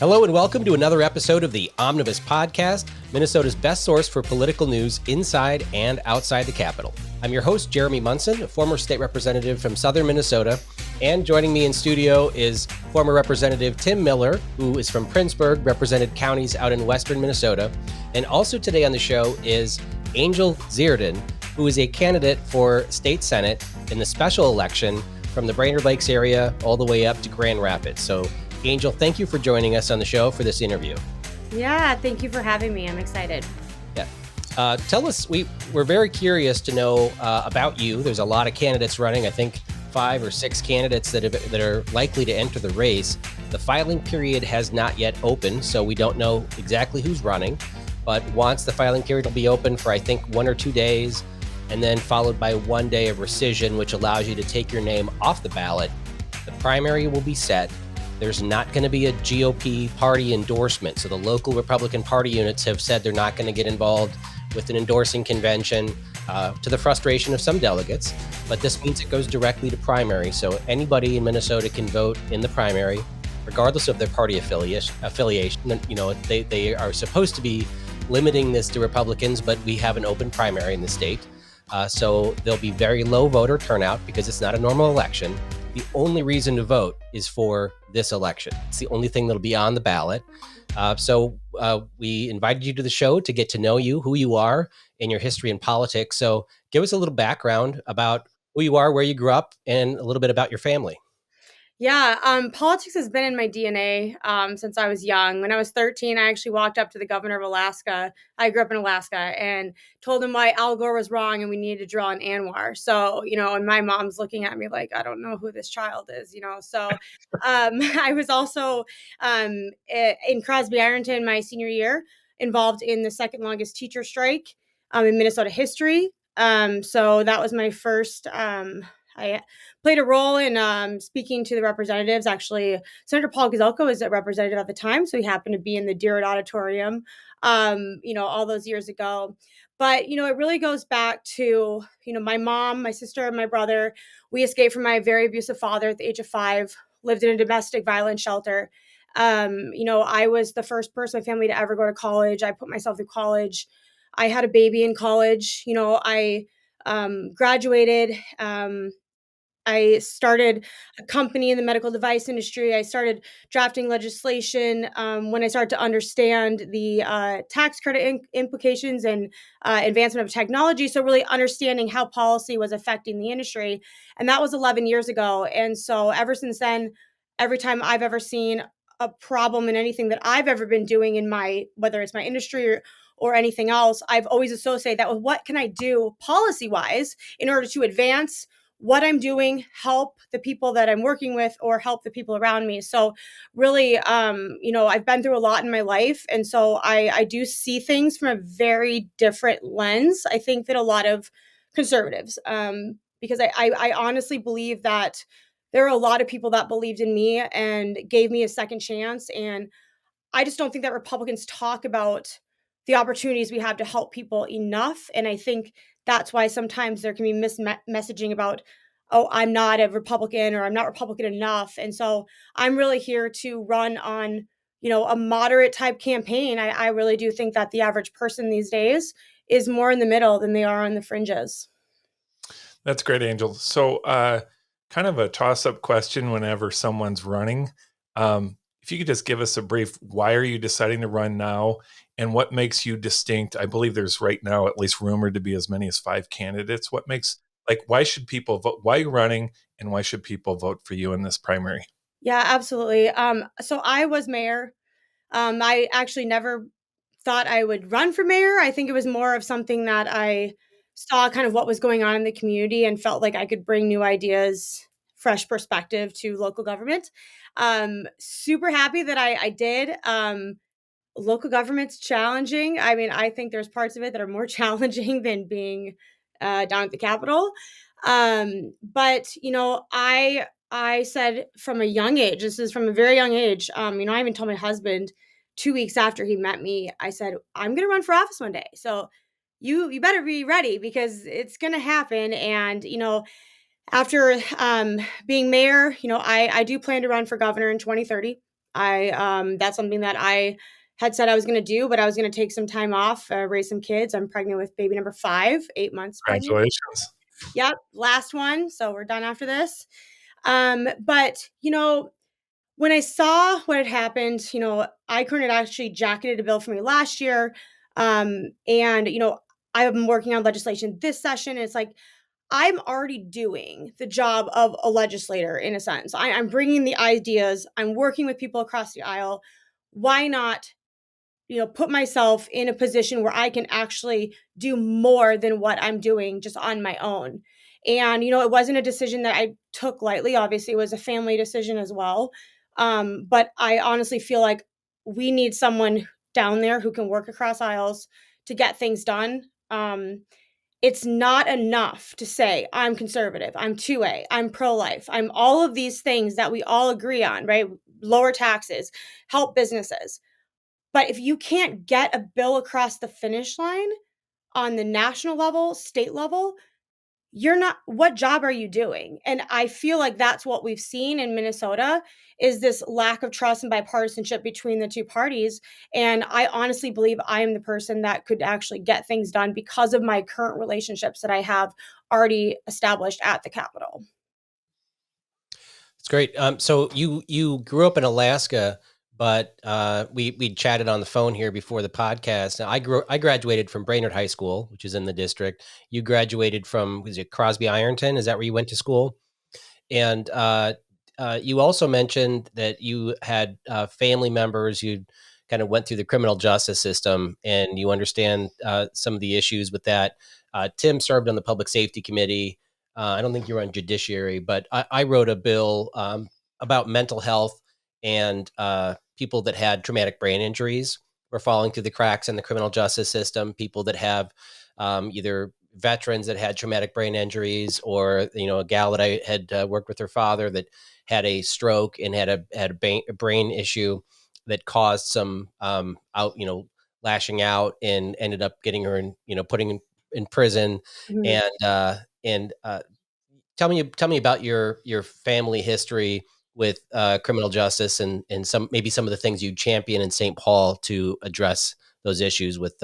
Hello and welcome to another episode of the Omnibus Podcast, Minnesota's best source for political news inside and outside the Capitol. I'm your host, Jeremy Munson, a former state representative from southern Minnesota, and joining me in studio is former Representative Tim Miller, who is from Princeburg, represented counties out in western Minnesota. And also today on the show is Angel Zierden, who is a candidate for state senate in the special election from the Brainerd Lakes area all the way up to Grand Rapids. So Angel, thank you for joining us on the show for this interview. Yeah, thank you for having me. I'm excited. Yeah. Tell us, we're very curious to know about you. There's a lot of candidates running. I think 5 or 6 candidates that are likely to enter the race. The filing period has not yet opened, so we don't know exactly who's running. But once the filing period will be open for, I think, 1 or 2 days, and then followed by 1 day of rescission, which allows you to take your name off the ballot, the primary will be set. There's not going to be a GOP party endorsement. So the local Republican Party units have said they're not going to get involved with an endorsing convention to the frustration of some delegates. But this means it goes directly to primary. So anybody in Minnesota can vote in the primary, regardless of their party affiliation. You know, they are supposed to be limiting this to Republicans, but we have an open primary in the state. So there'll be very low voter turnout because it's not a normal election. The only reason to vote is for this election. It's the only thing that'll be on the ballot. So we invited you to the show to get to know you, who you are, and your history in politics. So give us a little background about who you are, where you grew up, and a little bit about your family. Yeah, politics has been in my DNA since I was young. When I was 13, I actually walked up to the governor of Alaska. I grew up in Alaska and told him why Al Gore was wrong and we needed to draw an Anwar. So, and my mom's looking at me like, I don't know who this child is, So I was also in Crosby Ironton my senior year, involved in the second longest teacher strike in Minnesota history. So that was my first I played a role in speaking to the representatives. Actually, Senator Paul Gazelka was a representative at the time, so he happened to be in the Deerwood Auditorium, all those years ago. But, it really goes back to, my mom, my sister, and my brother. We escaped from my very abusive father at the age of 5, lived in a domestic violence shelter. I was the first person in my family to ever go to college. I put myself through college. I had a baby in college. I graduated. I started a company in the medical device industry. I started drafting legislation when I started to understand the tax credit implications and advancement of technology. So really understanding how policy was affecting the industry. And that was 11 years ago. And so ever since then, every time I've ever seen a problem in anything that I've ever been doing in whether it's my industry or anything else, I've always associated that with what can I do policy-wise in order to advance what I'm doing, help the people that I'm working with, or help the people around me. So really, I've been through a lot in my life. And so I do see things from a very different lens, I think, that a lot of conservatives, because I honestly believe that there are a lot of people that believed in me and gave me a second chance. And I just don't think that Republicans talk about the opportunities we have to help people enough. And I think that's why sometimes there can be messaging about, oh, I'm not a Republican or I'm not Republican enough. And so I'm really here to run on, a moderate type campaign. I really do think that the average person these days is more in the middle than they are on the fringes. That's great, Angel. So kind of a toss-up question whenever someone's running. If you could just give us a brief, why are you deciding to run now? And what makes you distinct? I believe there's right now at least rumored to be as many as 5 candidates. Why should people vote? Why are you running? And why should people vote for you in this primary? Yeah, absolutely. So I was mayor. I actually never thought I would run for mayor. I think it was more of something that I saw kind of what was going on in the community and felt like I could bring new ideas, fresh perspective to local government. Super happy that I did. Local government's challenging. I mean, I think there's parts of it that are more challenging than being down at the Capitol. But I said from a young age, this is from a very young age. I even told my husband 2 weeks after he met me, I said, I'm going to run for office one day. So you better be ready because it's going to happen. And, after being mayor, I do plan to run for governor in 2030. That's something that I had said I was going to do, but I was going to take some time off, raise some kids. I'm pregnant with baby number 5, 8 months pregnant. Congratulations. Yep, last one. So we're done after this. But when I saw what had happened, Eichorn had actually jacketed a bill for me last year. And I've been working on legislation this session. And it's like, I'm already doing the job of a legislator in a sense. I'm bringing the ideas, I'm working with people across the aisle. Why not put myself in a position where I can actually do more than what I'm doing just on my own. And it wasn't a decision that I took lightly. Obviously, it was a family decision as well. But I honestly feel like we need someone down there who can work across aisles to get things done. It's not enough to say I'm conservative, I'm 2A, I'm pro-life, I'm all of these things that we all agree on, right? Lower taxes, help businesses. But if you can't get a bill across the finish line on the national level, state level, what job are you doing? And I feel like that's what we've seen in Minnesota is this lack of trust and bipartisanship between the two parties. And I honestly believe I am the person that could actually get things done because of my current relationships that I have already established at the Capitol. It's great. So you grew up in Alaska, but we chatted on the phone here before the podcast. Now, I graduated from Brainerd High School, which is in the district. You graduated from, was it Crosby Ironton? Is that where you went to school? And you also mentioned that you had family members who kind of went through the criminal justice system, and you understand some of the issues with that. Tim served on the Public Safety Committee. I don't think you were on Judiciary, but I wrote a bill about mental health and people that had traumatic brain injuries were falling through the cracks in the criminal justice system. People that have either veterans that had traumatic brain injuries, or a gal that I had worked with her father that had a stroke and had a brain issue that caused some lashing out, and ended up getting her putting in prison. Mhm. And tell me about your family history with criminal justice, and maybe some of the things you champion in St. Paul to address those issues with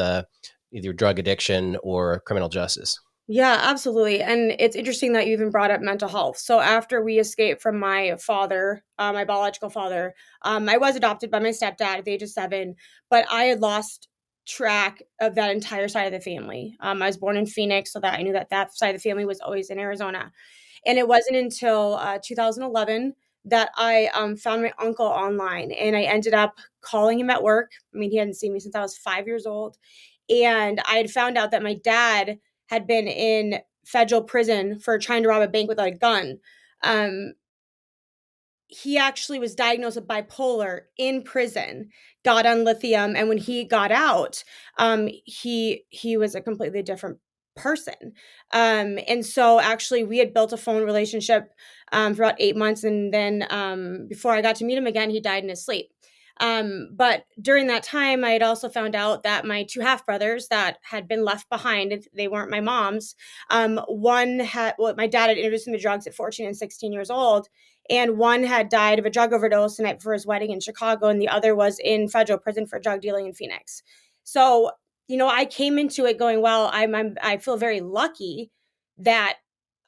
either drug addiction or criminal justice. Yeah, absolutely. And it's interesting that you even brought up mental health. So after we escaped from my father, my biological father, I was adopted by my stepdad at the age of 7, but I had lost track of that entire side of the family. I was born in Phoenix, so that I knew that side of the family was always in Arizona. And it wasn't until 2011 that I found my uncle online, and I ended up calling him at work. I mean, he hadn't seen me since I was 5 years old. And I had found out that my dad had been in federal prison for trying to rob a bank with a gun. Um, he actually was diagnosed with bipolar in prison, got on lithium, and when he got out, he was a completely different person. And so actually we had built a phone relationship for about 8 months, and then before I got to meet him again, he died in his sleep. But during that time, I had also found out that my 2 half brothers that had been left behind, they weren't my mom's. My dad had introduced him to drugs at 14 and 16 years old, and one had died of a drug overdose the night before his wedding in Chicago, and the other was in federal prison for drug dealing in Phoenix. So, I came into it going, well, I feel very lucky that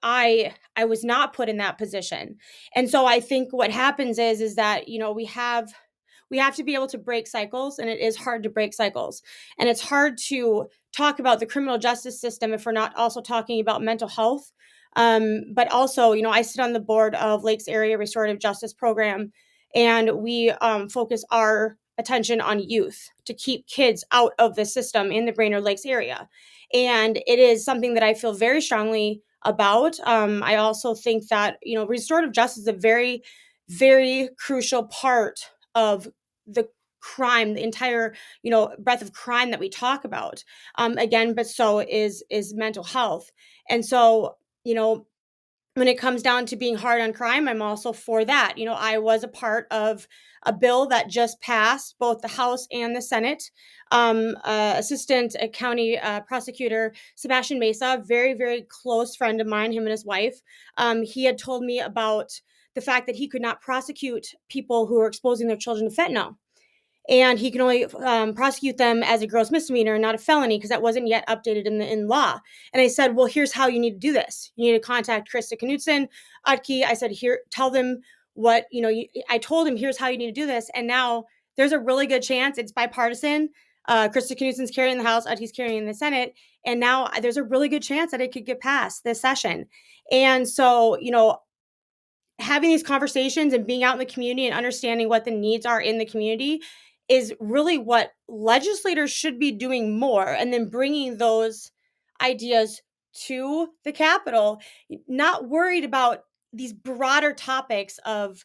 I was not put in that position. And so I think what happens is that, we have to be able to break cycles, and it is hard to break cycles. And it's hard to talk about the criminal justice system if we're not also talking about mental health. But also, I sit on the board of Lakes Area Restorative Justice Program, and we focus our attention on youth to keep kids out of the system in the Brainerd Lakes area. And it is something that I feel very strongly about. I also think that, restorative justice is a very, very crucial part of the crime, the entire breadth of crime that we talk about, again, but so is mental health. And so, when it comes down to being hard on crime, I'm also for that. I was a part of a bill that just passed both the House and the Senate. Assistant County Prosecutor Sebastian Mesa, very, very close friend of mine, him and his wife, he had told me about the fact that he could not prosecute people who are exposing their children to fentanyl. And he can only prosecute them as a gross misdemeanor and not a felony because that wasn't yet updated in law. And I said, well, here's how you need to do this. You need to contact Krista Knudsen, Utke. I said, here, tell them what, I told him, here's how you need to do this. And now there's a really good chance it's bipartisan. Krista Knudsen's carrying the House, Utke's carrying the Senate. And now there's a really good chance that it could get passed this session. And so, having these conversations and being out in the community and understanding what the needs are in the community is really what legislators should be doing more, and then bringing those ideas to the Capitol, not worried about these broader topics of,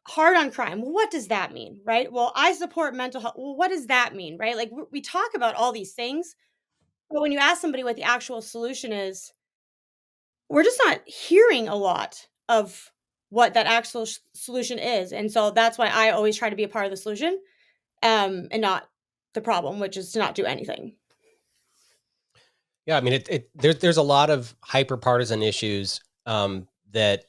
hard on crime. Well, what does that mean, right? Well, I support mental health. Well, what does that mean, right? Like we talk about all these things, but when you ask somebody what the actual solution is, we're just not hearing a lot of what that actual solution is. And so that's why I always try to be a part of the solution, and not the problem, which is to not do anything. Yeah, I mean, there's a lot of hyper partisan issues that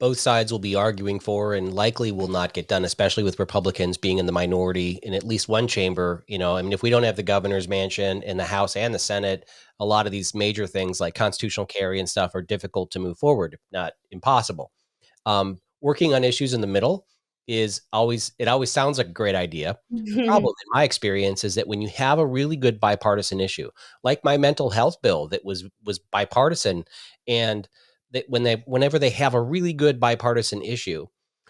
both sides will be arguing for and likely will not get done, especially with Republicans being in the minority in at least one chamber. I mean, if we don't have the governor's mansion in the House and the Senate, a lot of these major things like constitutional carry and stuff are difficult to move forward, not impossible. Working on issues in the middle it always sounds like a great idea. The problem in my experience is that when you have a really good bipartisan issue, like my mental health bill that was bipartisan, and that whenever they have a really good bipartisan issue,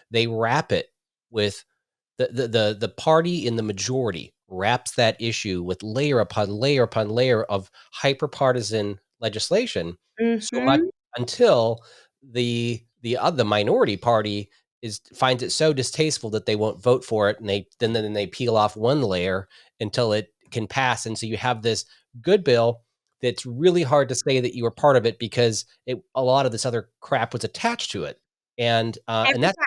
they wrap it with the party in the majority wraps that issue with layer upon layer upon layer of hyper partisan legislation, so much until the minority party finds it so distasteful that they won't vote for it, and then they peel off one layer until it can pass. And so you have this good bill that's really hard to say that you were part of it because a lot of this other crap was attached to it. And that's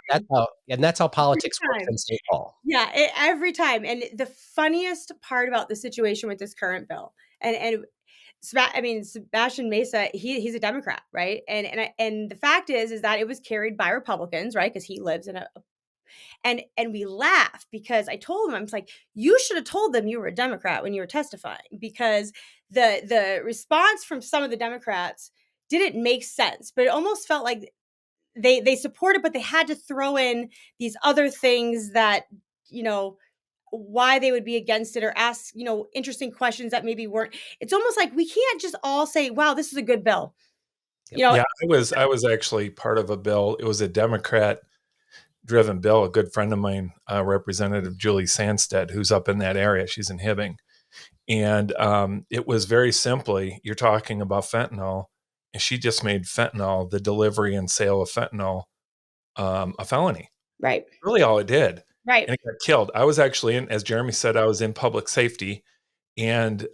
how politics works in State Hall. Yeah, every time. And the funniest part about the situation with this current bill, and Sebastian Mesa, he's a Democrat, right? And the fact is that it was carried by Republicans, right? Because he lives in and we laugh because I told him, I was like, you should have told them you were a Democrat when you were testifying, because the response from some of the Democrats didn't make sense, but it almost felt like they supported, but they had to throw in these other things that, why they would be against it, or ask, interesting questions that maybe weren't. It's almost like we can't just all say, wow, this is a good bill. Yeah, I was actually part of a bill. It was a Democrat driven bill. A good friend of mine, Representative Julie Sandstead, who's up in that area. She's in Hibbing. And it was very simply, you're talking about fentanyl, and she just made fentanyl, the delivery and sale of fentanyl, a felony. Right. Really all it did. Right. And it got killed. I was actually as Jeremy said, I was in public safety. And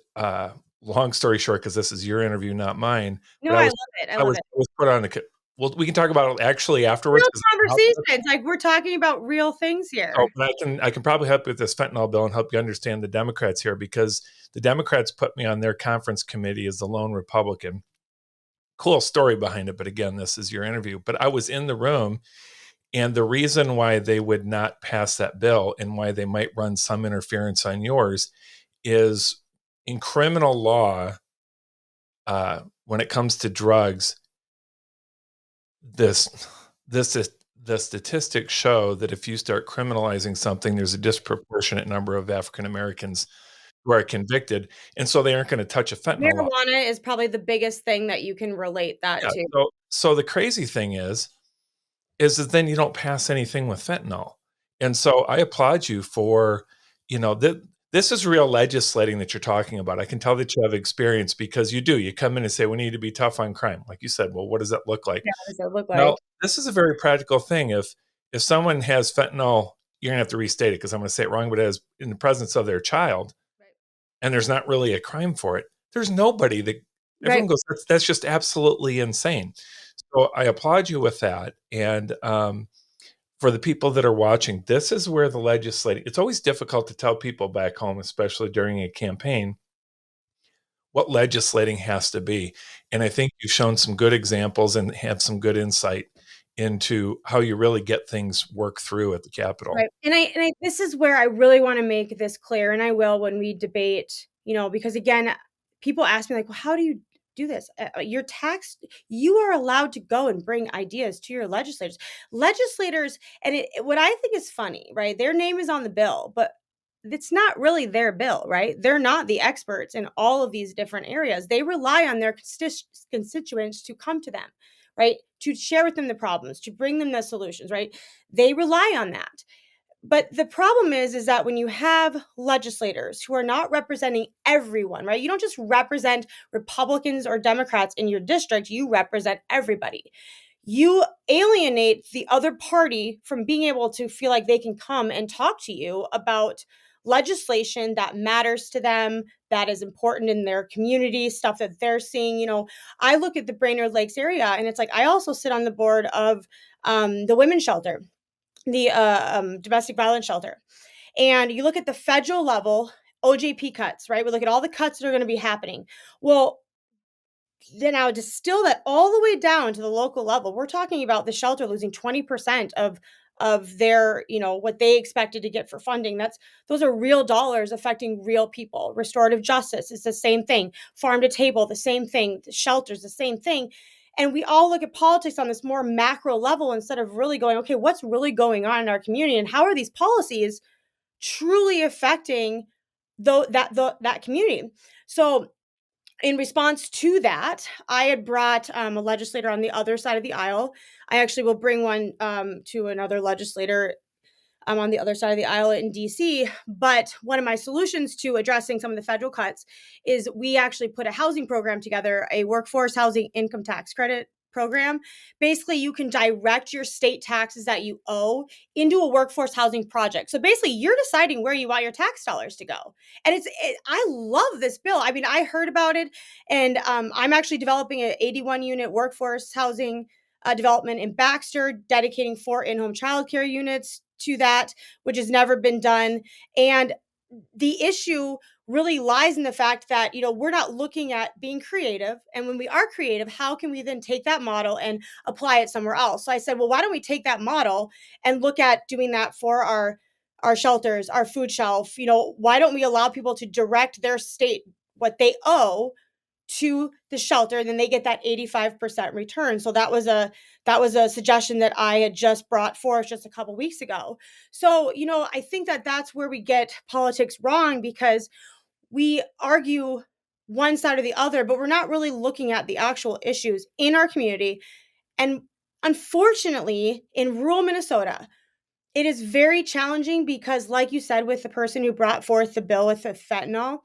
long story short, because this is your interview, not mine. No, I love it. I love it. I was put on well, we can talk about it actually afterwards. Real conversations. Like, we're talking about real things here. Oh, but I can probably help you with this fentanyl bill and help you understand the Democrats here, because the Democrats put me on their conference committee as the lone Republican. Cool story behind it. But again, this is your interview. But I was in the room, and the reason why they would not pass that bill and why they might run some interference on yours is in criminal law, when it comes to drugs, the statistics show that if you start criminalizing something, there's a disproportionate number of African Americans who are convicted, and so they aren't going to touch a fentanyl. Marijuana is probably the biggest thing that you can relate that to. So the crazy thing is that then you don't pass anything with fentanyl, and so I applaud you for, this is real legislating that you're talking about. I can tell that you have experience, because you do. You come in and say, we need to be tough on crime. Like you said, well, what does that look like? Yeah, what does that look like? Well, this is a very practical thing. If someone has fentanyl, you're going to have to restate it because I'm going to say it wrong, but as in the presence of their child, right, and there's not really a crime for it, there's nobody that everyone goes, that's just absolutely insane. So I applaud you with that. And for the people that are watching, this is where the legislating, it's always difficult to tell people back home, especially during a campaign, what legislating has to be. And I think you've shown some good examples and have some good insight into how you really get things worked through at the Capitol. Right. And I this is where I really want to make this clear, and I will when we debate, because again, people ask me like, well, how do you do this? You're taxed. You are allowed to go and bring ideas to your legislators. Legislators, and what I think is funny, right? Their name is on the bill, but it's not really their bill, right? They're not the experts in all of these different areas. They rely on their constituents to come to them, right? To share with them the problems, to bring them the solutions, right? They rely on that. But the problem is that when you have legislators who are not representing everyone, right? You don't just represent Republicans or Democrats in your district, you represent everybody. You alienate the other party from being able to feel like they can come and talk to you about legislation that matters to them, that is important in their community, stuff that they're seeing. I look at the Brainerd Lakes area, and it's like I also sit on the board of the women's shelter, the domestic violence shelter. And you look at the federal level OJP cuts, right? We look at all the cuts that are going to be happening. Well, then I would distill that all the way down to the local level. We're talking about the shelter losing 20% of their, what they expected to get for funding. Those are real dollars affecting real people. Restorative justice is the same thing. Farm to table, the same thing. The shelters, the same thing. And we all look at politics on this more macro level instead of really going, okay, what's really going on in our community and how are these policies truly affecting that community? So in response to that, I had brought a legislator on the other side of the aisle. I actually will bring one to another legislator on the other side of the aisle in DC. But one of my solutions to addressing some of the federal cuts is we actually put a housing program together, a workforce housing income tax credit program. Basically, you can direct your state taxes that you owe into a workforce housing project. So basically, you're deciding where you want your tax dollars to go. And I love this bill. I mean, I heard about it, and I'm actually developing an 81 unit workforce housing development in Baxter, dedicating 4 in-home childcare units to that, which has never been done. And the issue really lies in the fact that, we're not looking at being creative. And when we are creative, how can we then take that model and apply it somewhere else? So I said, well, why don't we take that model and look at doing that for our shelters, our food shelf? Why don't we allow people to direct their state what they owe to the shelter, and then they get that 85% return. So that was a suggestion that I had just brought forth just a couple weeks ago. So, I think that that's where we get politics wrong, because we argue one side or the other, but we're not really looking at the actual issues in our community. And unfortunately, in rural Minnesota, it is very challenging because, like you said, with the person who brought forth the bill with the fentanyl,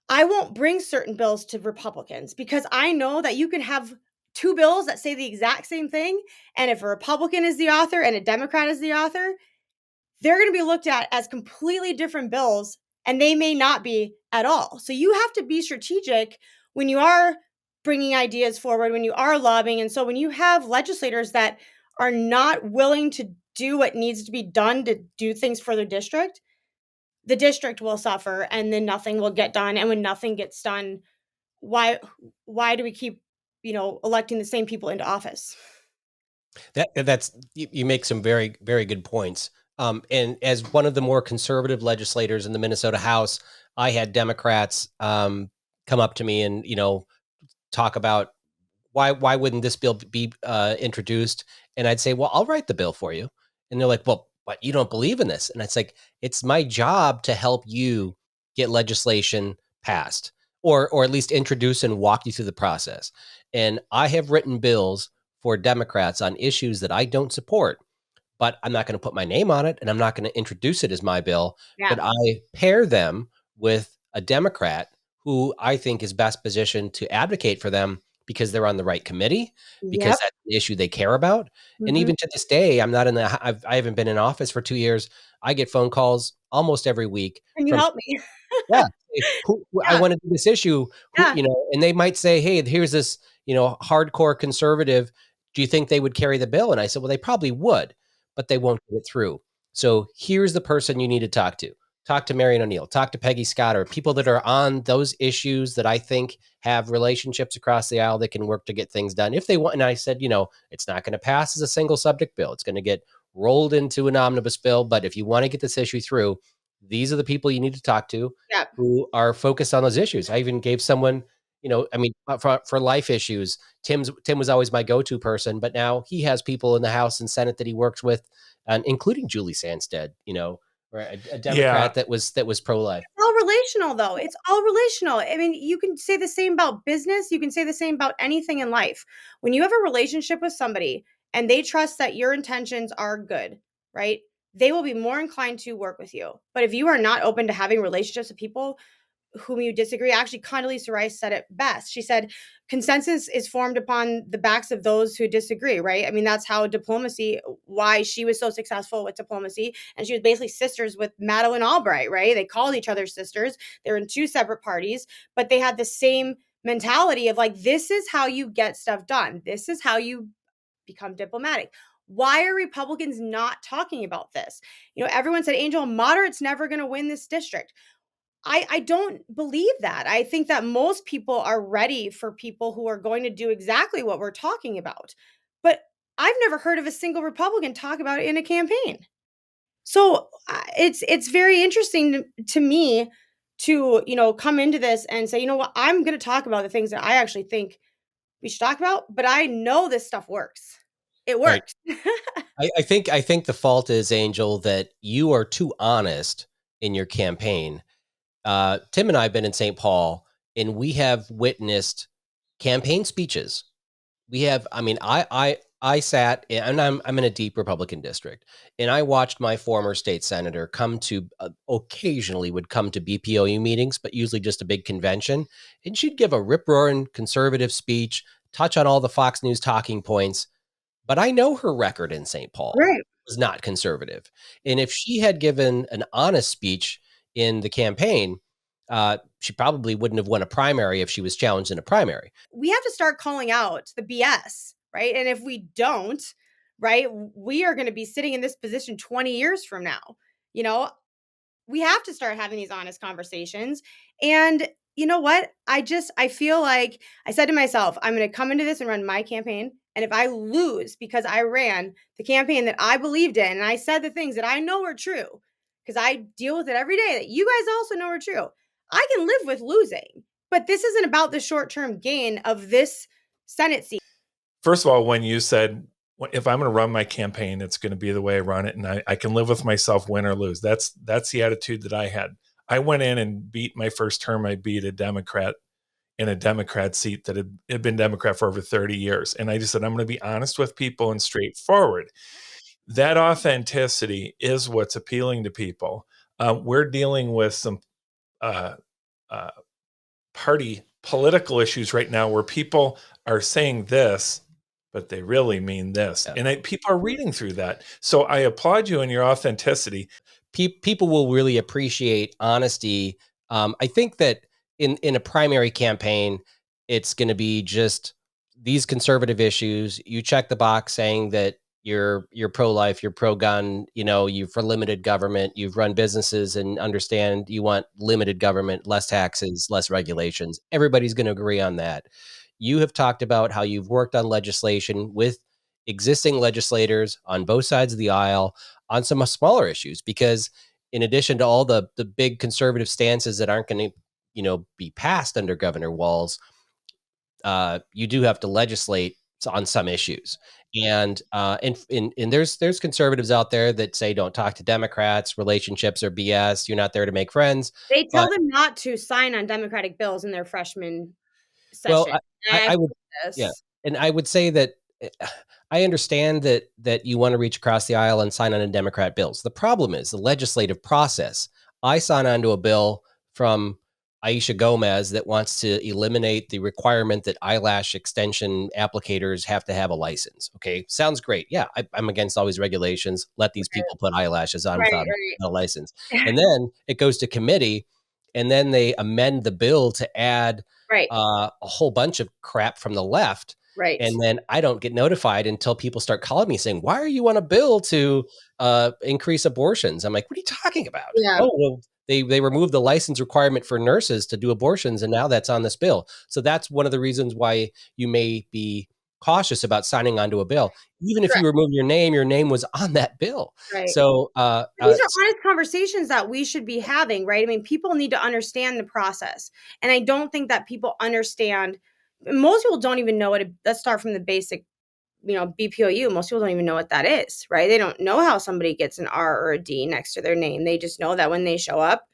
I won't bring certain bills to Republicans because I know that you can have 2 bills that say the exact same thing. And if a Republican is the author and a Democrat is the author, they're going to be looked at as completely different bills, and they may not be at all. So you have to be strategic when you are bringing ideas forward, when you are lobbying. And so when you have legislators that are not willing to do what needs to be done to do things for their district, the district will suffer, and then nothing will get done. And when nothing gets done, why do we keep, electing the same people into office? That's you make some very, very good points. And as one of the more conservative legislators in the Minnesota House, I had Democrats come up to me and talk about why wouldn't this bill be introduced? And I'd say, well, I'll write the bill for you. And they're like, well, but you don't believe in this. And it's like, it's my job to help you get legislation passed, or at least introduce and walk you through the process. And I have written bills for Democrats on issues that I don't support, but I'm not going to put my name on it, and I'm not going to introduce it as my bill. Yeah. But I pair them with a Democrat who I think is best positioned to advocate for them because they're on the right committee, because Yep. that's an issue they care about. And even to this day, I'm not in I haven't been in office for 2 years. I get phone calls almost every week Can you from, help me? yeah, I Yeah. want to do this issue, Yeah. and they might say, hey, here's this, hardcore conservative. Do you think they would carry the bill? And I said, well, they probably would, but they won't get it through. So here's the person you need to talk to. talk to Marion O'Neill, talk to Peggy Scott, or people that are on those issues that I think have relationships across the aisle that can work to get things done if they want. And I said, it's not going to pass as a single subject bill. It's going to get rolled into an omnibus bill. But if you want to get this issue through, these are the people you need to talk to who are focused on those issues. I even gave someone, for life issues, Tim was always my go-to person, but now he has people in the House and Senate that he works with, and including Julie Sandstead, or a Democrat that was pro-life. It's all relational, though. It's all relational. I mean, you can say the same about business. You can say the same about anything in life. When you have a relationship with somebody and they trust that your intentions are good, right? They will be more inclined to work with you. But if you are not open to having relationships with people whom you disagree, actually, Condoleezza Rice said it best. She said, consensus is formed upon the backs of those who disagree, right? I mean, that's how diplomacy, why she was so successful with diplomacy. And she was basically sisters with Madeleine Albright, right? They called each other sisters. They were in two separate parties, but they had the same mentality of like, this is how you get stuff done. This is how you become diplomatic. Why are Republicans not talking about this? Everyone said, Angel, moderate's never going to win this district. I don't believe that. I think that most people are ready for people who are going to do exactly what we're talking about. But I've never heard of a single Republican talk about it in a campaign. So it's very interesting to me to, come into this and say, you know what, I'm going to talk about the things that I actually think we should talk about, but I know this stuff works. It works. Right. I think the fault is, Angel, that you are too honest in your campaign. Tim and I have been in St. Paul, and we have witnessed campaign speeches. I sat, and I'm in a deep Republican district, and I watched my former state senator occasionally would come to BPOU meetings, but usually just a big convention, and she'd give a rip-roaring conservative speech, touch on all the Fox News talking points, but I know her record in St. Paul was not conservative. And if she had given an honest speech in the campaign, she probably wouldn't have won a primary if she was challenged in a primary. We have to start calling out the BS, right? And if we don't, right, we are going to be sitting in this position 20 years from now. We have to start having these honest conversations. And you know what? I feel like I said to myself, I'm going to come into this and run my campaign. And if I lose because I ran the campaign that I believed in, and I said the things that I know are true, because I deal with it every day that you guys also know are true, I can live with losing. But this isn't about the short-term gain of this Senate seat. First of all, when you said, if I'm going to run my campaign, it's going to be the way I run it, and I can live with myself, win or lose. That's the attitude that I had. I went in and beat my first term. I beat a Democrat in a Democrat seat that had been Democrat for over 30 years. And I just said, I'm going to be honest with people and straightforward. That authenticity is what's appealing to people. We're dealing with some party political issues right now where people are saying this, but they really mean this. Yeah. And people are reading through that. So I applaud you in your authenticity. People will really appreciate honesty. I think that in a primary campaign, it's going to be just these conservative issues. You check the box saying that you're pro-life, you're pro-gun, you're for limited government, you've run businesses and understand you want limited government, less taxes, less regulations. Everybody's going to agree on that. You have talked about how you've worked on legislation with existing legislators on both sides of the aisle on some smaller issues, because in addition to all the big conservative stances that aren't going to, be passed under Governor Walz, you do have to legislate on some issues. And there's conservatives out there that say don't talk to Democrats, relationships are BS, you're not there to make friends. They tell them not to sign on Democratic bills in their freshman session. Well, I would, yeah, and I would say that I understand that you want to reach across the aisle and sign on to Democrat bills. The problem is the legislative process. I signed onto a bill from Aisha Gomez that wants to eliminate the requirement that eyelash extension applicators have to have a license. Okay, sounds great. Yeah, I'm against all these regulations. Let these people put eyelashes on without a license. And then it goes to committee, and then they amend the bill to add a whole bunch of crap from the left. Right. And then I don't get notified until people start calling me saying, why are you on a bill to increase abortions? I'm like, what are you talking about? Yeah. Oh, well, they removed the license requirement for nurses to do abortions, and now that's on this bill. So that's one of the reasons why you may be cautious about signing onto a bill. Even if you Correct. remove your name was on that bill. Right. So These are honest conversations that we should be having, right? I mean, people need to understand the process. And I don't think that people understand. Most people don't even know let's start from the basic, BPOU. Most people don't even know what that is, right? They don't know how somebody gets an R or a D next to their name. They just know that when they show up,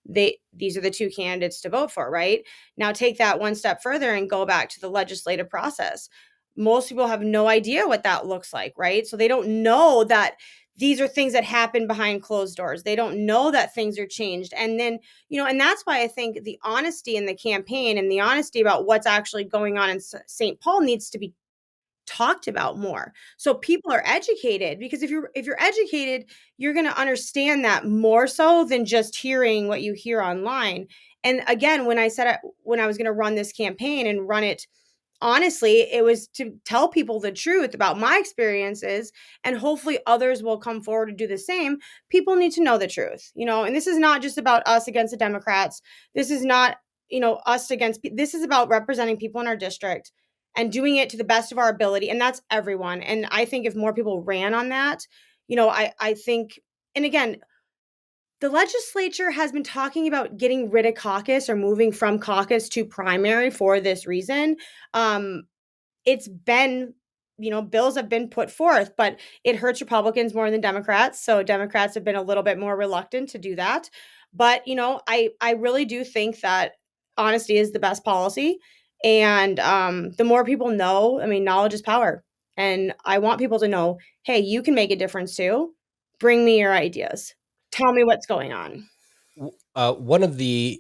these are the two candidates to vote for, right? Now take that one step further and go back to the legislative process. Most people have no idea what that looks like, right? So they don't know that these are things that happen behind closed doors. They don't know that things are changed. And then, and that's why I think the honesty in the campaign and the honesty about what's actually going on in St. Paul needs to be talked about more, so people are educated. Because if you're educated, you're going to understand that more so than just hearing what you hear online. And again, when I was going to run this campaign and run it honestly, it was to tell people the truth about my experiences, and hopefully others will come forward to do the same. People need to know the truth, and this is not just about us against the Democrats. This is not, us against, this is about representing people in our district and doing it to the best of our ability. And that's everyone. And I think if more people ran on that, I think, and again, the legislature has been talking about getting rid of caucus or moving from caucus to primary for this reason. It's been, bills have been put forth, but it hurts Republicans more than Democrats. So Democrats have been a little bit more reluctant to do that. But, I really do think that honesty is the best policy. And the more people know, I mean, knowledge is power. And I want people to know, hey, you can make a difference too. Bring me your ideas. Tell me what's going on. One of the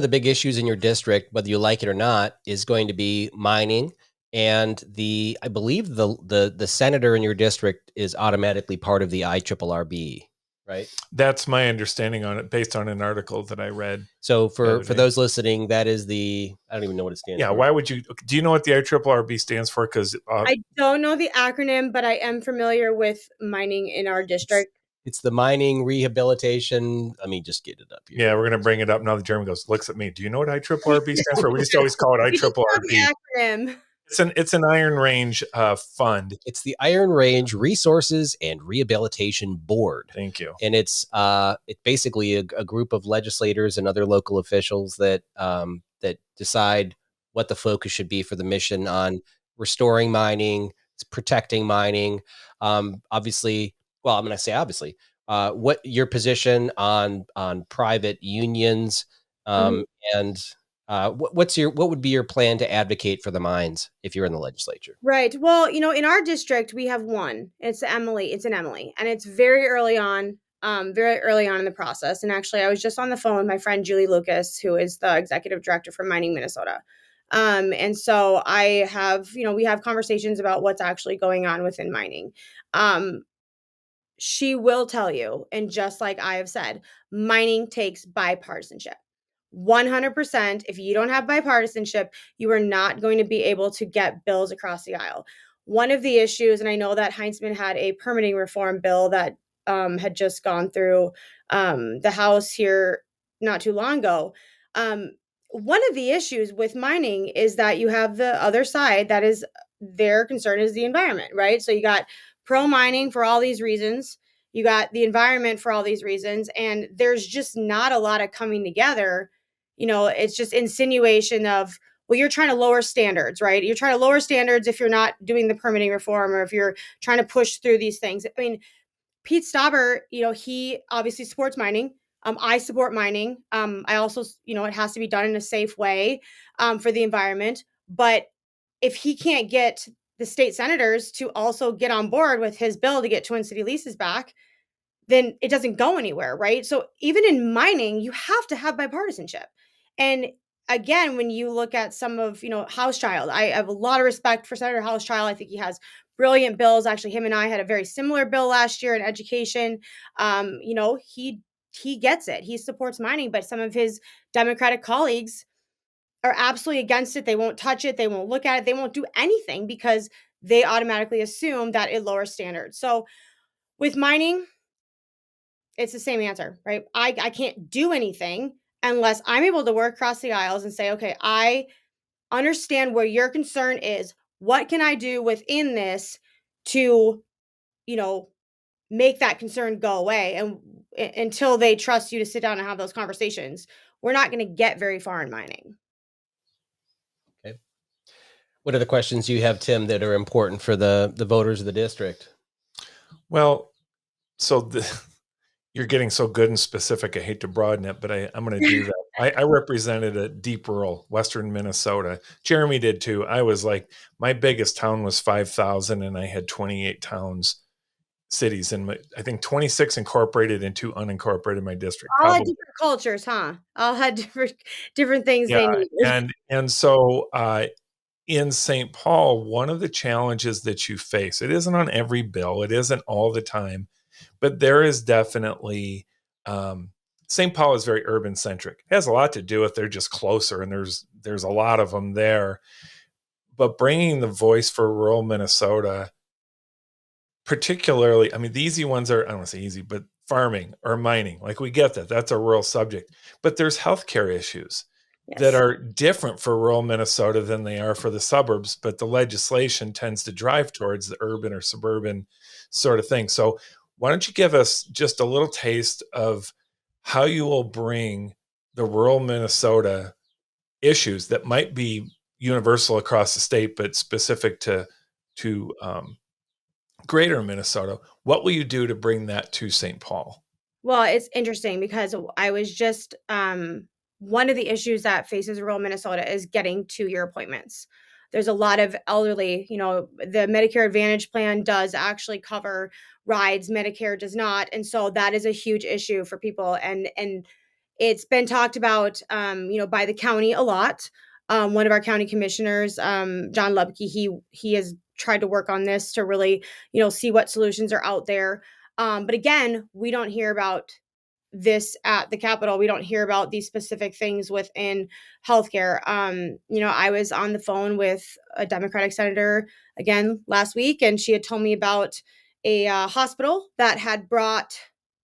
big issues in your district, whether you like it or not, is going to be mining. And I believe the senator in your district is automatically part of the IRRB, right? That's my understanding on it, based on an article that I read. So for those listening, that is I don't even know what it stands for. Yeah, why would you? Do you know what the IRRB stands for? Because I don't know the acronym, but I am familiar with mining in our district. It's the mining rehabilitation. I mean, just get it up here. Yeah, we're going to bring it up now. The German looks at me. Do you know what IRRB stands for? We just always call it IRRB. Acronym. It's an Iron Range fund. It's the Iron Range Resources and Rehabilitation Board. Thank you. And it's basically a group of legislators and other local officials that decide what the focus should be for the mission on restoring mining, protecting mining. Obviously, well, I'm going to say obviously, what your position on private unions, and what would be your plan to advocate for the mines if you're in the legislature? Right. Well, in our district, we have one. It's Emily. It's an Emily, and it's very early on in the process. And actually, I was just on the phone with my friend Julie Lucas, who is the executive director for Mining Minnesota. And so I have, we have conversations about what's actually going on within mining. She will tell you, and just like I have said, mining takes bipartisanship. 100%. If you don't have bipartisanship, you are not going to be able to get bills across the aisle. One of the issues, and I know that Heinzman had a permitting reform bill that had just gone through the House here not too long ago. One of the issues with mining is that you have the other side that is their concern is the environment, right? So you got pro mining for all these reasons. You got the environment for all these reasons. And there's just not a lot of coming together. It's just insinuation of, well, you're trying to lower standards, right? You're trying to lower standards if you're not doing the permitting reform or if you're trying to push through these things. I mean, Pete Stauber, he obviously supports mining. I support mining. I also, it has to be done in a safe way for the environment. But if he can't get the state senators to also get on board with his bill to get Twin City leases back, then it doesn't go anywhere, right? So even in mining, you have to have bipartisanship. And again, when you look at some of, Hauschild, I have a lot of respect for Senator Hauschild. I think he has brilliant bills. Actually, him and I had a very similar bill last year in education. He gets it. He supports mining, but some of his Democratic colleagues are absolutely against it. They won't touch it. They won't look at it. They won't do anything because they automatically assume that it lowers standards. So with mining, It's the same answer, right? I can't do anything unless I'm able to work across the aisles and say, okay, I understand where your concern is. What can I do within this to, you know, make that concern go away? And until they trust you to sit down and have those conversations, we're not going to get very far in mining. Okay. What are the questions you have, Tim, that are important for the voters of the district? Well, so you're getting so good and specific. I hate to broaden it, but I'm going to do that. I represented a deep rural Western Minnesota. Jeremy did too. I was like, my biggest town was 5,000 and I had 28 towns, cities, and I think 26 incorporated and 2 unincorporated in my district. All had Probably. different cultures, huh? All had different things Yeah. they needed. And so in St. Paul, one of the challenges that you face, it isn't on every bill, it isn't all the time, but there is definitely St. Paul is very urban centric. It has a lot to do with they're just closer, and there's a lot of them there. But bringing the voice for rural Minnesota, particularly, I mean, the easy ones are, I don't want to say easy, but farming or mining, like we get that. That's a rural subject. But there's healthcare issues that Yes. are different for rural Minnesota than they are for the suburbs, but the legislation tends to drive towards the urban or suburban sort of thing. So why don't you give us just a little taste of how you will bring the rural Minnesota issues that might be universal across the state, but specific to greater Minnesota. What will you do to bring that to St. Paul? Well, it's interesting because I was just one of the issues that faces rural Minnesota is getting to your appointments. There's a lot of elderly, the Medicare Advantage plan does actually cover rides, Medicare does not. And so that is a huge issue for people. And it's been talked about, by the county a lot. One of our county commissioners, John Lubke, he has tried to work on this to really, see what solutions are out there. But again, we don't hear about this at the Capitol. We don't hear about these specific things within healthcare. I was on the phone with a Democratic senator again last week, and she had told me about a hospital that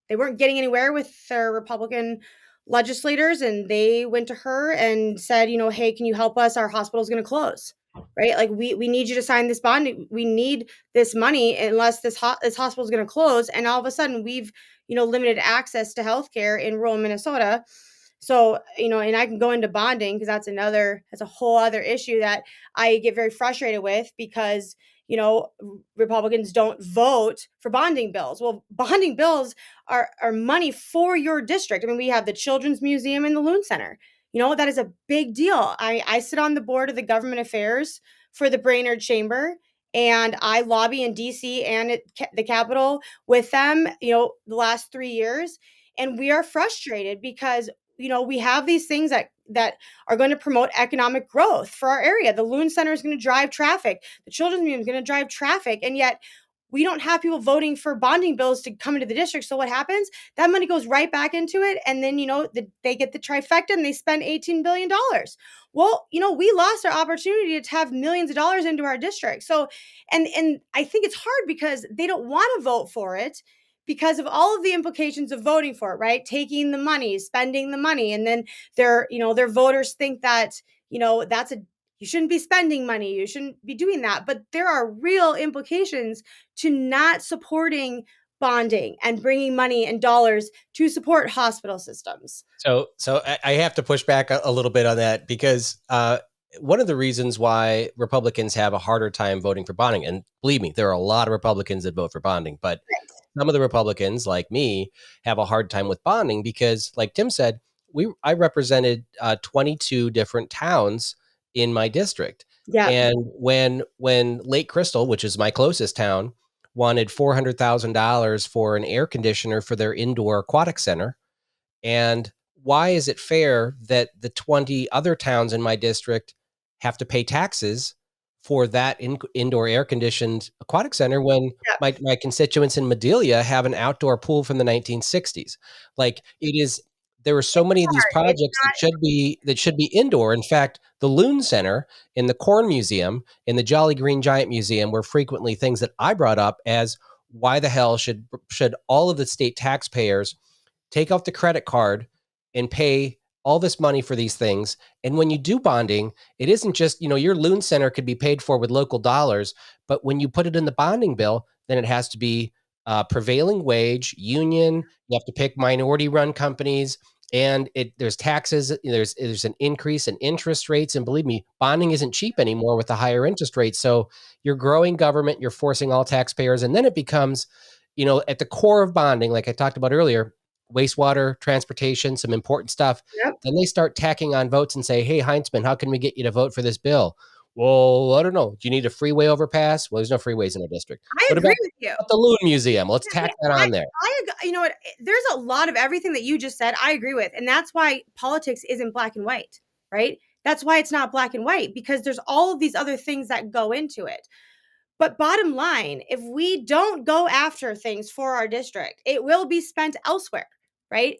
they weren't getting anywhere with their Republican legislators, and they went to her and said, hey, can you help us? Our hospital is going to close. Right? Like we need you to sign this bond. We need this money unless this hospital is going to close. And all of a sudden we've, limited access to healthcare in rural Minnesota. So, and I can go into bonding because that's a whole other issue that I get very frustrated with because, Republicans don't vote for bonding bills. Well, bonding bills are money for your district. I mean, we have the Children's Museum and the Loon Center. That is a big deal. I sit on the board of the government affairs for the Brainerd Chamber, and I lobby in DC and at the Capitol with them, the last 3 years. And we are frustrated because, we have these things that are going to promote economic growth for our area. The Loon Center is going to drive traffic. The Children's Museum is going to drive traffic. And yet we don't have people voting for bonding bills to come into the district. So what happens? That money goes right back into it. And then, they get the trifecta and they spend $18 billion. Well, we lost our opportunity to have millions of dollars into our district. So, and I think it's hard because they don't want to vote for it because of all of the implications of voting for it, right? Taking the money, spending the money. And then their voters think that, you shouldn't be spending money. You shouldn't be doing that. But there are real implications to not supporting bonding and bringing money and dollars to support hospital systems. So I have to push back a little bit on that because one of the reasons why Republicans have a harder time voting for bonding, and believe me, there are a lot of Republicans that vote for bonding, but some of the Republicans, like me, have a hard time with bonding because, like Tim said, I represented 22 different towns in my district. Yeah. And when Lake Crystal, which is my closest town, wanted $400,000 for an air conditioner for their indoor aquatic center, and why is it fair that the 20 other towns in my district have to pay taxes for that indoor air conditioned aquatic center when my constituents in Madelia have an outdoor pool from the 1960s? Like there are so many of these projects that should be indoor. In fact, the Loon Center in the Corn Museum, in the Jolly Green Giant Museum were frequently things that I brought up as why the hell should all of the state taxpayers take out the credit card and pay all this money for these things? And when you do bonding, it isn't just, your loan center could be paid for with local dollars, but when you put it in the bonding bill, then it has to be prevailing wage, union. You have to pick minority run companies, and there's taxes. There's an increase in interest rates, and believe me, bonding isn't cheap anymore with the higher interest rates. So you're growing government, you're forcing all taxpayers, and then it becomes, at the core of bonding, like I talked about earlier, wastewater, transportation, some important stuff. Yep. Then they start tacking on votes and say, hey, Heinzman, how can we get you to vote for this bill? Well, I don't know. Do you need a freeway overpass? Well, there's no freeways in our district. I What agree about with you. the Loon Museum? Let's tack that on there. You know what? There's a lot of everything that you just said I agree with. And that's why politics isn't black and white, right? That's why it's not black and white, because there's all of these other things that go into it. But bottom line, if we don't go after things for our district, it will be spent elsewhere, right?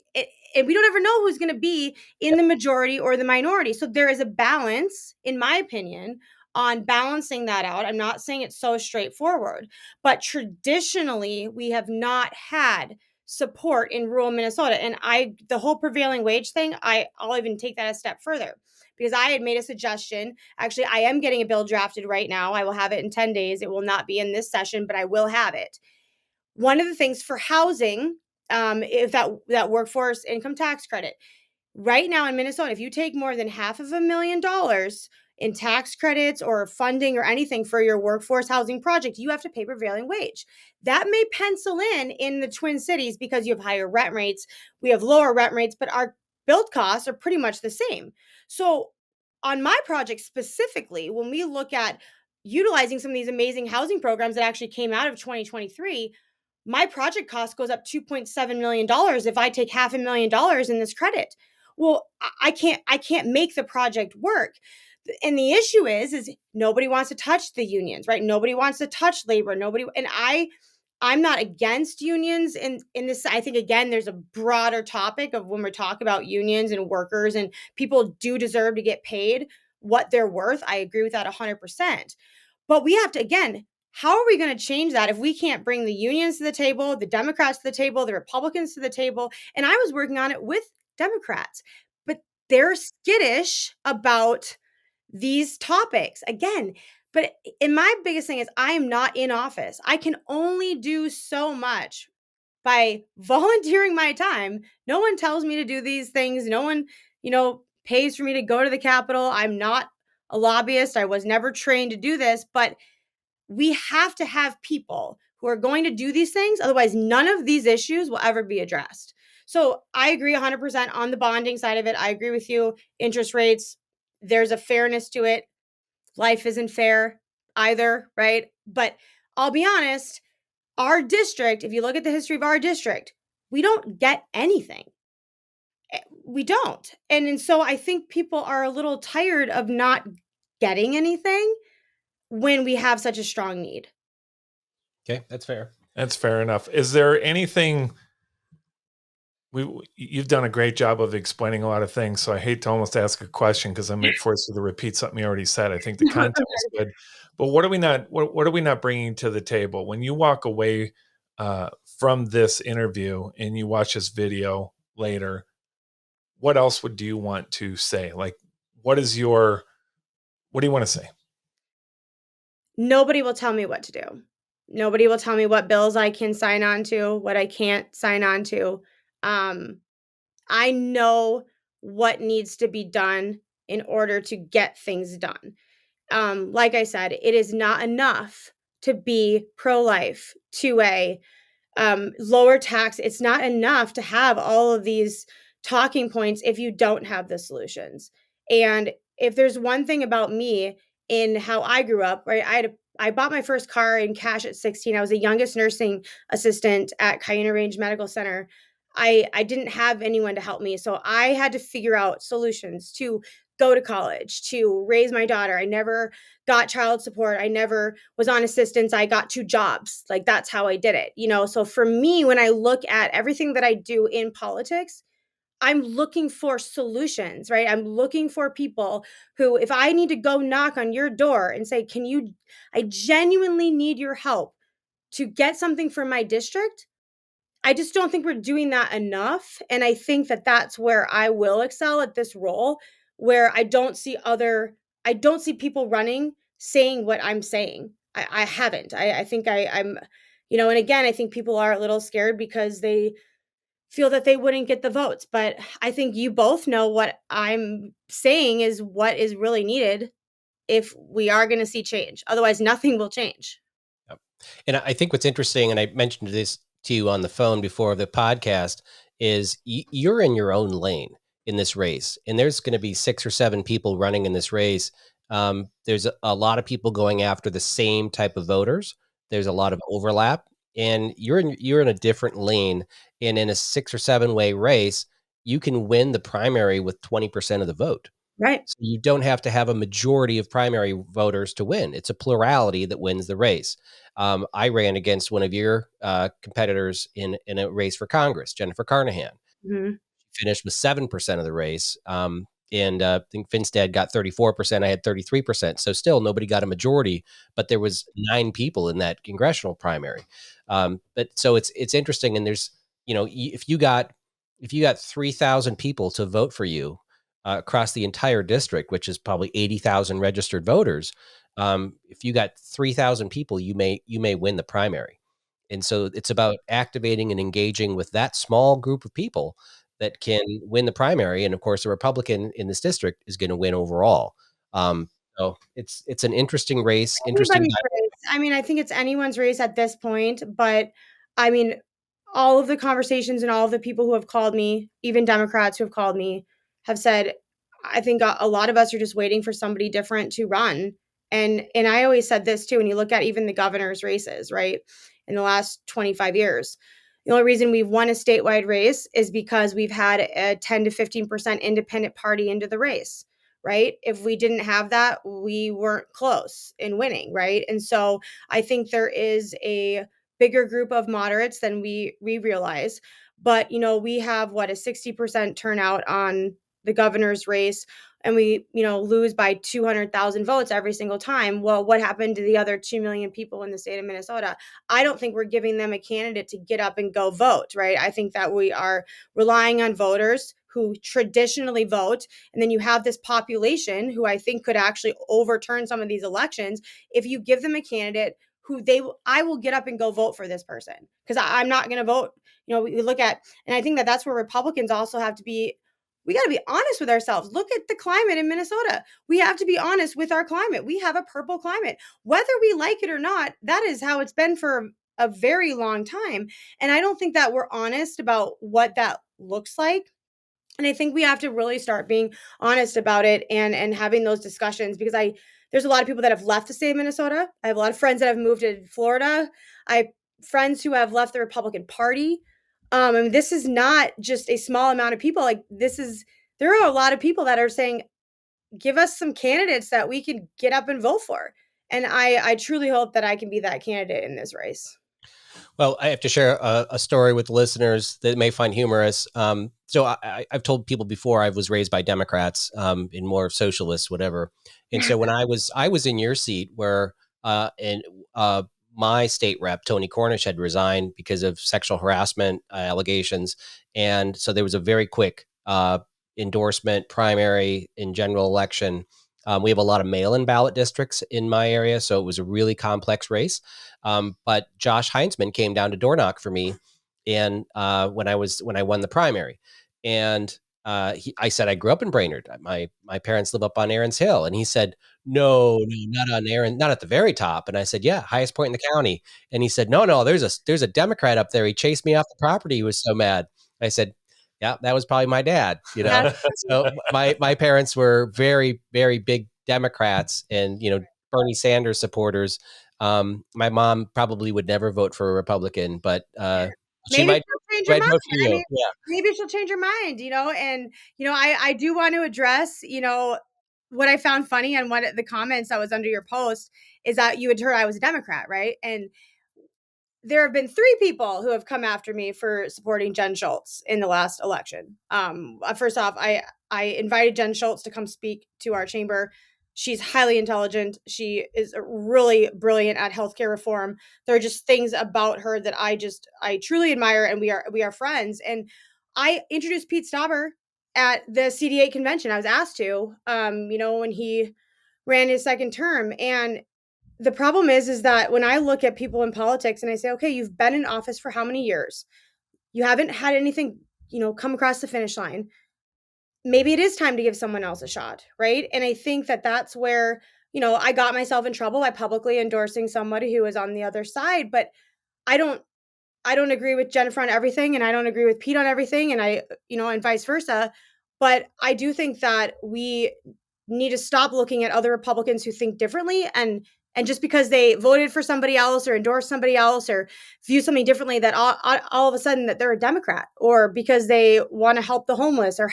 And we don't ever know who's going to be in the majority or the minority. So there is a balance, in my opinion, on balancing that out. I'm not saying it's so straightforward, but traditionally, we have not had support in rural Minnesota. And the whole prevailing wage thing, I'll even take that a step further, because I had made a suggestion. Actually, I am getting a bill drafted right now. I will have it in 10 days. It will not be in this session, but I will have it. One of the things for housing, if that workforce income tax credit, right now in Minnesota, if you take more than $500,000 in tax credits or funding or anything for your workforce housing project, you have to pay prevailing wage. That may pencil in the Twin Cities because you have higher rent rates. We have lower rent rates, but our build costs are pretty much the same. So on my project specifically, when we look at utilizing some of these amazing housing programs that actually came out of 2023, my project cost goes up $2.7 million if I take $500,000 in this credit. Well, I can't make the project work. And the issue is nobody wants to touch the unions, right? Nobody wants to touch labor. I'm not against unions in this. I think, again, there's a broader topic of when we're talking about unions and workers, and people do deserve to get paid what they're worth. I agree with that 100%. But we have to, again, how are we going to change that if we can't bring the unions to the table, the Democrats to the table, the Republicans to the table? And I was working on it with Democrats, but they're skittish about these topics again. But my biggest thing is I am not in office. I can only do so much by volunteering my time. No one tells me to do these things. No one, pays for me to go to the Capitol. I'm not a lobbyist. I was never trained to do this, but we have to have people who are going to do these things. Otherwise, none of these issues will ever be addressed. So I agree 100% on the bonding side of it. I agree with you. Interest rates, there's a fairness to it. Life isn't fair either, right? But I'll be honest, our district, if you look at the history of our district, we don't get anything. We don't. And so I think people are a little tired of not getting anything when we have such a strong need. Okay, that's fair. That's fair enough. Is there anything you've done a great job of explaining a lot of things, so I hate to almost ask a question because I might force you to repeat something you already said. I think the content was good, but what are we not bringing to the table when you walk away from this interview and you watch this video later? What else do you want to say? Like, what do you want to say? Nobody will tell me what to do. Nobody will tell me what bills I can sign on to, what I can't sign on to. I know what needs to be done in order to get things done. Like I said, it is not enough to be pro-life, to a lower tax. It's not enough to have all of these talking points if you don't have the solutions. And if there's one thing about me in how I grew up, right? I bought my first car in cash at 16. I was the youngest nursing assistant at Cuyuna Range Medical Center. I didn't have anyone to help me. So I had to figure out solutions to go to college, to raise my daughter. I never got child support. I never was on assistance. I got 2 jobs. Like, that's how I did it. So for me, when I look at everything that I do in politics, I'm looking for solutions, right? I'm looking for people who, if I need to go knock on your door and say, I genuinely need your help. to get something from my district, I just don't think we're doing that enough. And I think that that's where I will excel at this role, where I don't see people running saying what I'm saying. I haven't. I think I'm, and again, I think people are a little scared because they feel that they wouldn't get the votes. But I think you both know what I'm saying is what is really needed if we are going to see change. Otherwise, nothing will change. Yep. And I think what's interesting, and I mentioned this to you on the phone before the podcast, is you're in your own lane in this race, and there's going to be 6 or 7 people running in this race. There's a lot of people going after the same type of voters. There's a lot of overlap, and you're in a different lane. And in a 6 or 7 way race, you can win the primary with 20% of the vote. Right. So you don't have to have a majority of primary voters to win. It's a plurality that wins the race. I ran against one of your competitors in a race for Congress, Jennifer Carnahan. Mm-hmm. Finished with 7% of the race. And I think Finstead got 34%. I had 33%. So still nobody got a majority, but there was 9 people in that congressional primary. But so it's interesting. And there's, if you got 3,000 people to vote for you across the entire district, which is probably 80,000 registered voters, if you got 3,000 people, you may win the primary. And so it's about activating and engaging with that small group of people that can win the primary. And of course, a Republican in this district is going to win overall. So it's an interesting race. Interesting. Everybody's race. I mean, I think it's anyone's race at this point, but I mean, all of the conversations and all of the people who have called me, even Democrats who have called me, have said, I think a lot of us are just waiting for somebody different to run. And I always said this too, when you look at even the governor's races, right? In the last 25 years, the only reason we've won a statewide race is because we've had a 10 to 15% independent party into the race, right? If we didn't have that, we weren't close in winning, right? And so I think there is a bigger group of moderates than we realize. But, we have a 60% turnout on the governor's race, and we, lose by 200,000 votes every single time. Well, what happened to the other 2 million people in the state of Minnesota? I don't think we're giving them a candidate to get up and go vote, right? I think that we are relying on voters who traditionally vote. And then you have this population who I think could actually overturn some of these elections if you give them a candidate who I will get up and go vote for this person, because I'm not going to vote. We look at, and I think that that's where Republicans also have to be. We got to be honest with ourselves. Look at the climate in Minnesota. We have to be honest with our climate. We have a purple climate. Whether we like it or not, that is how it's been for a very long time. And I don't think that we're honest about what that looks like. And I think we have to really start being honest about it and having those discussions, because there's a lot of people that have left the state of Minnesota. I have a lot of friends that have moved to Florida. I have friends who have left the Republican Party. I mean, this is not just a small amount of people. There are a lot of people that are saying, give us some candidates that we can get up and vote for. And I truly hope that I can be that candidate in this race. Well, I have to share a story with listeners that may find humorous. So I've told people before I was raised by Democrats, in more socialists, whatever. And so when I was in your seat, where my state rep Tony Cornish had resigned because of sexual harassment allegations, and so there was a very quick endorsement primary in general election. We have a lot of mail-in ballot districts in my area, so it was a really complex race. But Josh Heinzman came down to door knock for me, and when I won the primary, and I said I grew up in Brainerd. My parents live up on Aaron's Hill, and he said, no, not on Aaron, not at the very top. And I said, yeah, highest point in the county. And he said, no, there's a Democrat up there. He chased me off the property. He was so mad. I said, yeah, that was probably my dad. So my parents were very, very big Democrats, and Bernie Sanders supporters. My mom probably would never vote for a Republican, but she might change her mind. vote for you. Maybe she'll change her mind, and I do want to address, what I found funny and what the comments that was under your post is that you had heard I was a Democrat, right? And there have been 3 people who have come after me for supporting Jen Schultz in the last election. First off, I invited Jen Schultz to come speak to our chamber. She's highly intelligent. She is really brilliant at healthcare reform. There are just things about her that I truly admire, and we are friends. And I introduced Pete Stauber at the CD8 convention. I was asked to, when he ran his second term. And the problem is that when I look at people in politics and I say, okay, you've been in office for how many years? You haven't had anything, come across the finish line. Maybe it is time to give someone else a shot, right? And I think that that's where, I got myself in trouble by publicly endorsing somebody who was on the other side. But I don't I don't agree with Jennifer on everything, and I don't agree with Pete on everything, and and vice versa. But I do think that we need to stop looking at other Republicans who think differently, and just because they voted for somebody else or endorsed somebody else or view something differently, that all of a sudden that they're a Democrat, or because they want to help the homeless, or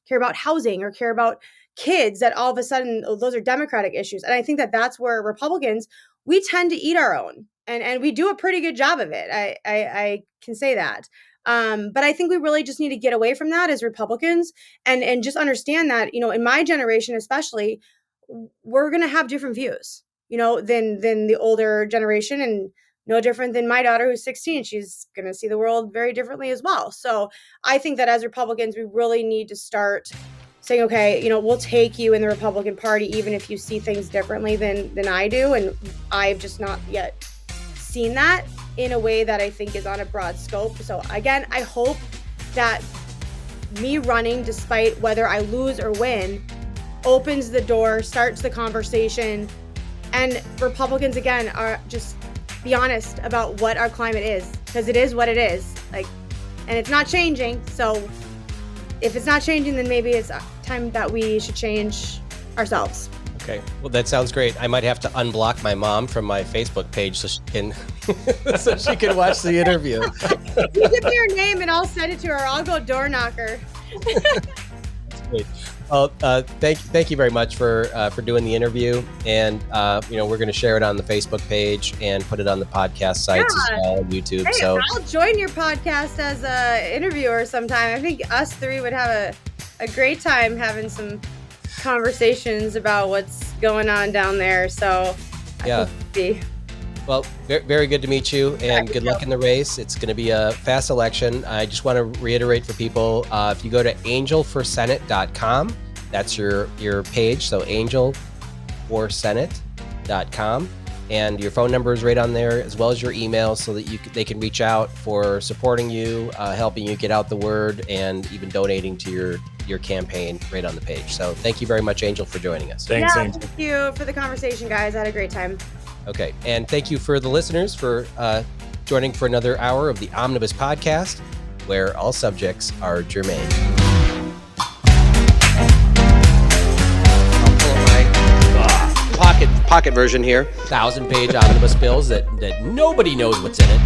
care about housing or care about kids, that all of a sudden those are Democratic issues. And I think that that's where Republicans, we tend to eat our own, and we do a pretty good job of it. I can say that. But I think we really just need to get away from that as Republicans, and just understand that, in my generation especially, we're going to have different views, than the older generation, and no different than my daughter who's 16. She's going to see the world very differently as well. So I think that as Republicans, we really need to start saying, okay, we'll take you in the Republican Party even if you see things differently than I do. And I've just not yet seen that in a way that I think is on a broad scope. So again, I hope that me running, despite whether I lose or win, opens the door, starts the conversation, and Republicans again are just be honest about what our climate is, because it is what it is. And it's not changing. So if it's not changing, then maybe it's time that we should change ourselves. Okay. Well, that sounds great. I might have to unblock my mom from my Facebook page so she can watch the interview. You give me her name and I'll send it to her. I'll go door knocker. That's great. Well, thank you very much for doing the interview, and we're going to share it on the Facebook page and put it on the podcast sites as well, YouTube. Hey, so I'll join your podcast as a interviewer sometime. I think us three would have a great time having some conversations about what's going on down there. So yeah. Well, very good to meet you, and good luck in the race. It's going to be a fast election. I just want to reiterate for people, if you go to angelforsenate.com, that's your page, so angelforsenate.com, and your phone number is right on there, as well as your email, so that they can reach out for supporting you, helping you get out the word, and even donating to your campaign right on the page. So thank you very much, Angel, for joining us. Thanks, Angel. Thank you for the conversation, guys. I had a great time. Okay, and thank you for the listeners for joining for another hour of the Omnibus Podcast, where all subjects are germane. I'll pull up my pocket version here. 1,000-page omnibus bills that nobody knows what's in it.